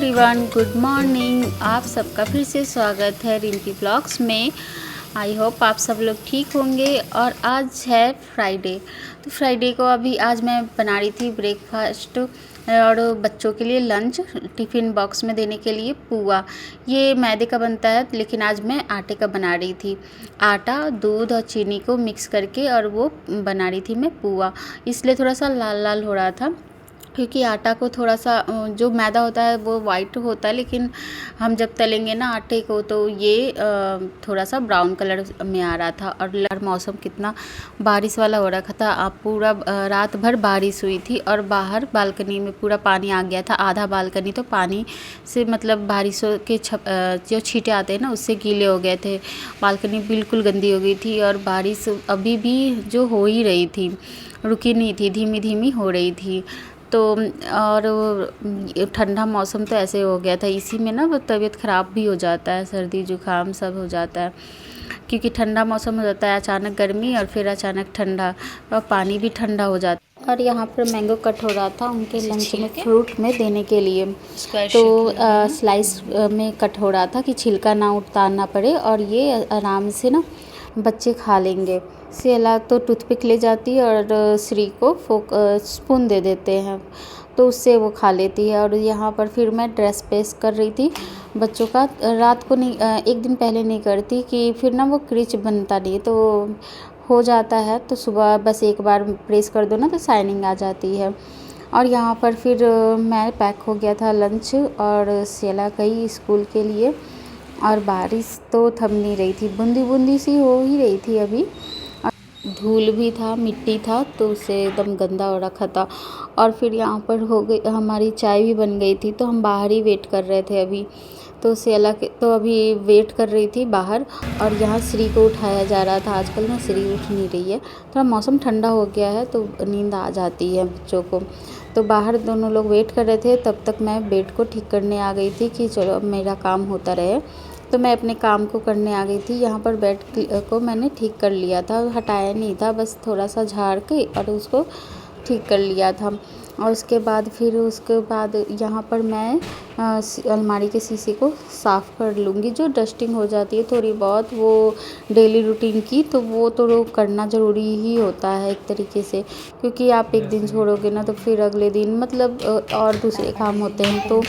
Everyone, good morning. आप सबका फिर से स्वागत है रिंकी ब्लॉग्स में। आई होप आप सब लोग ठीक होंगे। और आज है फ्राइडे, तो फ्राइडे को अभी आज मैं बना रही थी ब्रेकफास्ट और बच्चों के लिए लंच टिफ़िन बॉक्स में देने के लिए पुआ। ये मैदे का बनता है, लेकिन आज मैं आटे का बना रही थी। आटा, दूध और चीनी को मिक्स करके और वो बना रही थी मैं पुआ। इसलिए थोड़ा सा लाल लाल हो रहा था, क्योंकि आटा को थोड़ा सा जो मैदा होता है वो वाइट होता है, लेकिन हम जब तलेंगे ना आटे को तो ये थोड़ा सा ब्राउन कलर में आ रहा था। और मौसम कितना बारिश वाला हो रखा था। पूरा रात भर बारिश हुई थी और बाहर बालकनी में पूरा पानी आ गया था। आधा बालकनी तो पानी से मतलब बारिशों के जो छींटे आते हैं ना उससे गीले हो गए थे। बालकनी बिल्कुल गंदी हो गई थी और बारिश अभी भी जो हो ही रही थी, रुकी नहीं थी, धीमी धीमी हो रही थी। तो और ठंडा मौसम तो ऐसे हो गया था, इसी में ना वो तबीयत ख़राब भी हो जाता है, सर्दी जुकाम सब हो जाता है, क्योंकि ठंडा मौसम हो जाता है, अचानक गर्मी और फिर अचानक ठंडा, और पानी भी ठंडा हो जाता है। और यहाँ पर मैंगो कट हो रहा था उनके लंच में फ्रूट में देने के लिए, तो स्लाइस में कट हो रहा था कि छिलका ना उतारना पड़े और ये आराम से ना बच्चे खा लेंगे। सेला तो टूथपिक ले जाती है और श्री को स्पून दे देते हैं, तो उससे वो खा लेती है। और यहाँ पर फिर मैं ड्रेस प्रेस कर रही थी बच्चों का। रात को नहीं, एक दिन पहले नहीं करती कि फिर ना वो क्रिच बनता नहीं, तो हो जाता है, तो सुबह बस एक बार प्रेस कर दो ना तो शाइनिंग आ जाती है। और यहाँ पर फिर मैं पैक हो गया था लंच और सेला गई स्कूल के लिए। और बारिश तो थम नहीं रही थी, बूंदी बूंदी सी हो ही रही थी अभी। धूल भी था, मिट्टी था, तो उससे एकदम गंदा हो रखा था। और फिर यहाँ पर हो गई हमारी चाय भी बन गई थी, तो हम बाहर ही वेट कर रहे थे अभी। तो सेला के तो अभी वेट कर रही थी बाहर, और यहाँ श्री को उठाया जा रहा था। आजकल ना श्री उठ नहीं रही है, थोड़ा मौसम ठंडा हो गया है तो नींद आ जाती है बच्चों को। तो बाहर दोनों लोग वेट कर रहे थे, तब तक मैं बेड को ठीक करने आ गई थी कि चलो अब मेरा काम होता रहे। तो मैं अपने काम को करने आ गई थी। यहाँ पर बेड को मैंने ठीक कर लिया था, हटाया नहीं था, बस थोड़ा सा झाड़ के और उसको ठीक कर लिया था। और उसके बाद यहाँ पर मैं अलमारी के शीशे को साफ़ कर लूँगी। जो डस्टिंग हो जाती है थोड़ी बहुत वो डेली रूटीन की, तो वो तो करना ज़रूरी ही होता है एक तरीके से, क्योंकि आप एक दिन छोड़ोगे ना तो फिर अगले दिन मतलब और दूसरे काम होते हैं, तो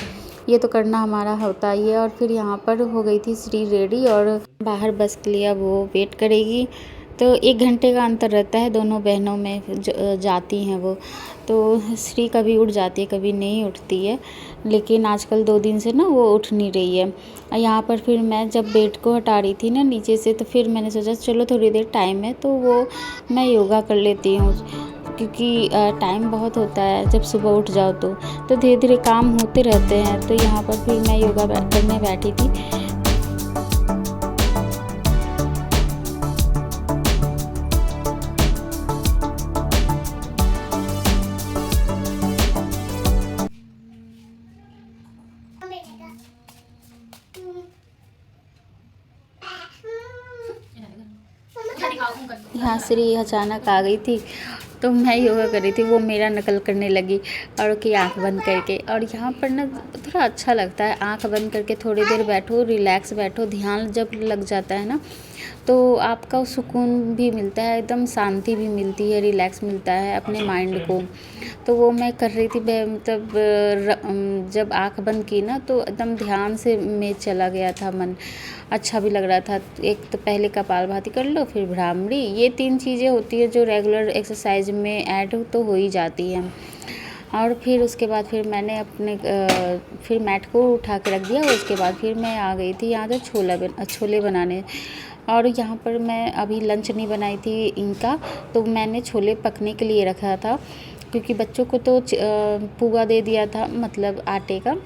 ये तो करना हमारा होता ही है। और फिर यहाँ पर हो गई थी श्री रेडी और बाहर बस के लिए अब वो वेट करेगी। तो 1 घंटे का अंतर रहता है दोनों बहनों में, जाती हैं वो। तो श्री कभी उठ जाती है, कभी नहीं उठती है, लेकिन आजकल 2 दिन से ना वो उठ नहीं रही है। यहाँ पर फिर मैं जब बेड को हटा रही थी ना नीचे से, तो फिर मैंने सोचा चलो थोड़ी देर टाइम है तो वो मैं योगा कर लेती हूँ, क्योंकि टाइम बहुत होता है जब सुबह उठ जाओ तो धीरे धीरे काम होते रहते हैं। तो यहाँ पर फिर मैं योगा करने बैठी थी। यहाँ श्री अचानक आ गई थी, तो मैं योगा कर रही थी, वो मेरा नकल करने लगी और उसकी आंख बंद करके। और यहाँ पर ना थोड़ा अच्छा लगता है, आंख बंद करके थोड़ी देर बैठो, रिलैक्स बैठो। ध्यान जब लग जाता है ना तो आपका सुकून भी मिलता है, एकदम शांति भी मिलती है, रिलैक्स मिलता है अपने माइंड को। तो वो मैं कर रही थी, मतलब जब आंख बंद की ना तो एकदम ध्यान से में चला गया था मन, अच्छा भी लग रहा था। एक तो पहले कपालभाति कर लो, फिर भ्रामरी, ये 3 चीज़ें होती है जो रेगुलर एक्सरसाइज में ऐड तो हो ही जाती हैं। और फिर उसके बाद फिर मैंने अपने फिर मैट को उठा के रख दिया। उसके बाद फिर मैं आ गई थी यहाँ से छोले बनाने। और यहाँ पर मैं अभी लंच नहीं बनाई थी इनका, तो मैंने छोले पकने के लिए रखा था, क्योंकि बच्चों को तो पुआ दे दिया था, मतलब आटे का,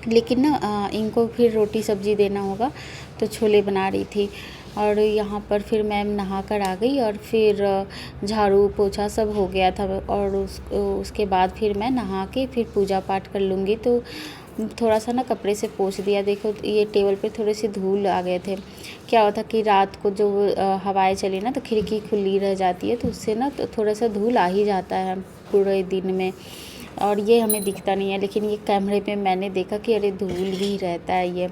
लेकिन ना इनको फिर रोटी सब्ज़ी देना होगा, तो छोले बना रही थी। और यहाँ पर फिर मैं नहा कर आ गई और फिर झाड़ू पोछा सब हो गया था। और उसके बाद फिर मैं नहा के फिर पूजा पाठ कर लूँगी। तो थोड़ा सा ना कपड़े से पोंछ दिया। देखो ये टेबल पे थोड़े से धूल आ गए थे। क्या होता कि रात को जो हवाएं चली ना तो खिड़की खुली रह जाती है, तो उससे ना तो थोड़ा सा धूल आ ही जाता है पूरे दिन में। और ये हमें दिखता नहीं है, लेकिन ये कैमरे पे मैंने देखा कि अरे धूल भी रहता है ये।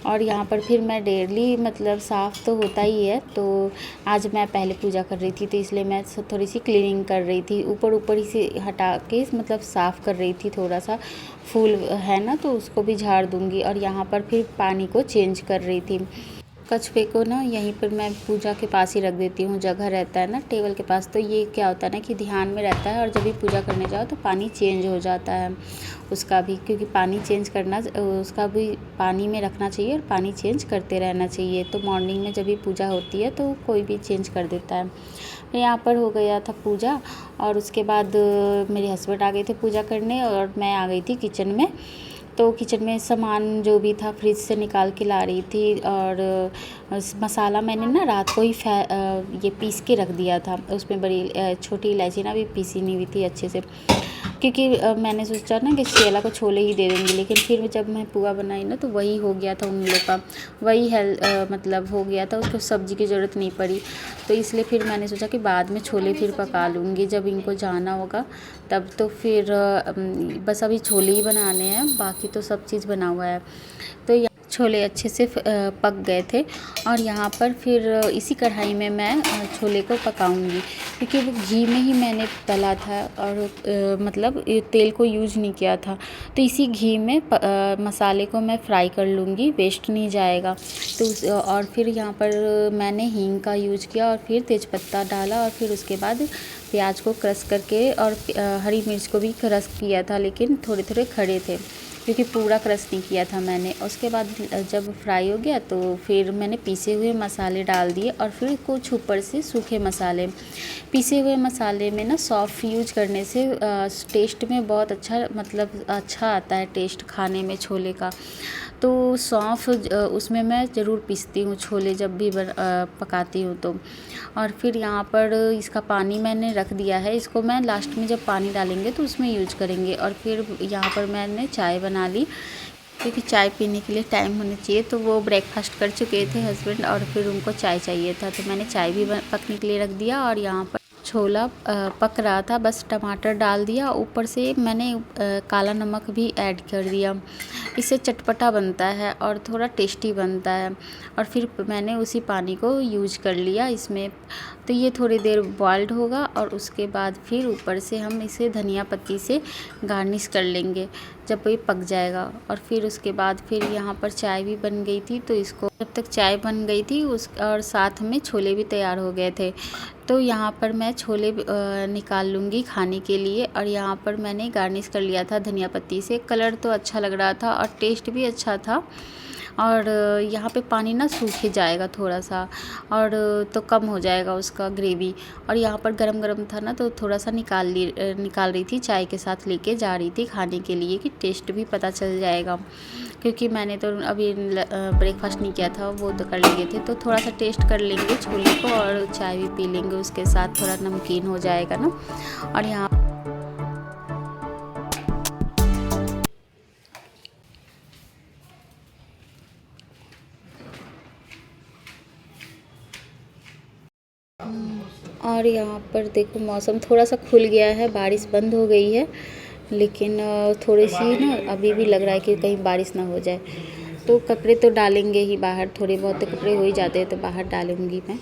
और यहाँ पर फिर मैं डेली मतलब साफ़ तो होता ही है, तो आज मैं पहले पूजा कर रही थी तो इसलिए मैं थोड़ी सी क्लीनिंग कर रही थी, ऊपर ऊपर ही से हटा के मतलब साफ़ कर रही थी। थोड़ा सा फूल है ना तो उसको भी झाड़ दूँगी। और यहाँ पर फिर पानी को चेंज कर रही थी। कछुए को ना यहीं पर मैं पूजा के पास ही रख देती हूँ, जगह रहता है ना टेबल के पास, तो ये क्या होता है ना कि ध्यान में रहता है और जब भी पूजा करने जाओ तो पानी चेंज हो जाता है उसका भी, क्योंकि पानी चेंज करना उसका भी पानी में रखना चाहिए और पानी चेंज करते रहना चाहिए। तो मॉर्निंग में जब भी पूजा होती है तो कोई भी चेंज कर देता है। यहाँ पर हो गया था पूजा और उसके बाद मेरे हस्बैंड आ गए थे पूजा करने और मैं आ गई थी किचन में। तो किचन में सामान जो भी था फ्रिज से निकाल के ला रही थी। और मसाला मैंने ना रात को ही ये पीस के रख दिया था, उसमें बड़ी छोटी इलायची ना भी पीसी नहीं हुई थी अच्छे से, क्योंकि मैंने सोचा ना कि शेला को छोले ही दे देंगी, लेकिन फिर जब मैं पुआ बनाई ना तो वही हो गया था उन लोग का, वही मतलब हो गया था, उसको सब्ज़ी की ज़रूरत नहीं पड़ी। तो इसलिए फिर मैंने सोचा कि बाद में छोले फिर पका लूँगी जब इनको जाना होगा तब। तो फिर बस अभी छोले ही बनाने हैं, बाकी तो सब चीज़ बना हुआ है। तो छोले अच्छे से पक गए थे और यहाँ पर फिर इसी कढ़ाई में मैं छोले को पकाऊंगी, क्योंकि वो घी में ही मैंने तला था और मतलब तेल को यूज नहीं किया था। तो इसी घी में मसाले को मैं फ्राई कर लूँगी, वेस्ट नहीं जाएगा। तो और फिर यहाँ पर मैंने हींग का यूज किया और फिर तेज़पत्ता डाला और फिर उसके बाद प्याज को क्रश करके और हरी मिर्च को भी क्रश किया था, लेकिन थोड़े थोड़े खड़े थे क्योंकि पूरा क्रश नहीं किया था मैंने। उसके बाद जब फ्राई हो गया तो फिर मैंने पीसे हुए मसाले डाल दिए और फिर कुछ ऊपर से सूखे मसाले। पीसे हुए मसाले में ना सौंफ यूज करने से टेस्ट में बहुत अच्छा मतलब अच्छा आता है टेस्ट खाने में छोले का। तो सौंफ उसमें मैं ज़रूर पीसती हूँ छोले जब भी पकाती हूँ तो। और फिर यहाँ पर इसका पानी मैंने रख दिया है, इसको मैं लास्ट में जब पानी डालेंगे तो उसमें यूज करेंगे। और फिर यहाँ पर मैंने चाय बना ली, क्योंकि चाय पीने के लिए टाइम होना चाहिए। तो वो ब्रेकफास्ट कर चुके थे हस्बैंड और फिर उनको चाय चाहिए था, तो मैंने चाय भी पकने के लिए रख दिया। और यहाँ पर छोला पक रहा था, बस टमाटर डाल दिया, ऊपर से मैंने काला नमक भी ऐड कर दिया। इससे चटपटा बनता है और थोड़ा टेस्टी बनता है। और फिर मैंने उसी पानी को यूज कर लिया इसमें। तो ये थोड़ी देर बॉइल्ड होगा और उसके बाद फिर ऊपर से हम इसे धनिया पत्ती से गार्निश कर लेंगे जब ये पक जाएगा। और फिर उसके बाद फिर यहाँ पर चाय भी बन गई थी, तो इसको जब तक चाय बन गई थी और साथ में छोले भी तैयार हो गए थे। तो यहाँ पर मैं छोले निकाल लूँगी खाने के लिए। और यहाँ पर मैंने गार्निश कर लिया था धनिया पत्ती से। कलर तो अच्छा लग रहा था और टेस्ट भी अच्छा था। और यहाँ पे पानी ना सूख ही जाएगा थोड़ा सा, और तो कम हो जाएगा उसका ग्रेवी। और यहाँ पर गरम गरम था ना तो थोड़ा सा निकाल रही थी, चाय के साथ लेके जा रही थी खाने के लिए कि टेस्ट भी पता चल जाएगा, क्योंकि मैंने तो अभी ब्रेकफास्ट नहीं किया था, वो तो कर लिए थे। तो थोड़ा सा टेस्ट कर लेंगे छोले को और चाय भी पी लेंगे उसके साथ, थोड़ा नमकीन हो जाएगा ना। और यहाँ और यहाँ पर देखो मौसम थोड़ा सा खुल गया है, बारिश बंद हो गई है, लेकिन थोड़ी सी ना अभी भी लग रहा है कि कहीं बारिश ना हो जाए। तो कपड़े तो डालेंगे ही बाहर, थोड़े बहुत तो कपड़े हो ही जाते हैं, तो बाहर डालूंगी मैं।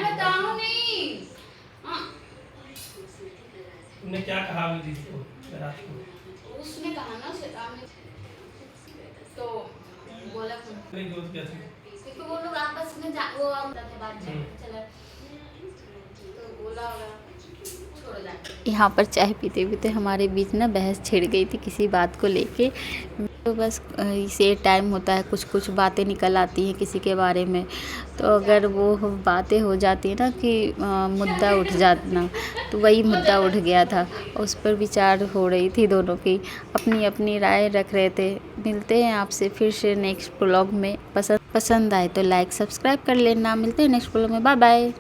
बताऊं नहीं। तुमने क्या कहा अभी को रात को? उसने कहा ना तो बोला क्योंकि वो लोग आपस में वो बात चला तो बोला यहाँ पर चाय पीते पीते हमारे बीच ना बहस छिड़ गई थी किसी बात को लेके। तो बस इसे टाइम होता है, कुछ कुछ बातें निकल आती हैं किसी के बारे में, तो अगर वो बातें हो जाती है ना कि मुद्दा उठ जाना, तो वही मुद्दा उठ गया था। उस पर विचार हो रही थी, दोनों की अपनी अपनी राय रख रहे थे। मिलते हैं आपसे फिर से नेक्स्ट ब्लॉग में। पसंद आए तो लाइक सब्सक्राइब कर लेना। मिलते हैं नेक्स्ट ब्लॉग में। Bye bye.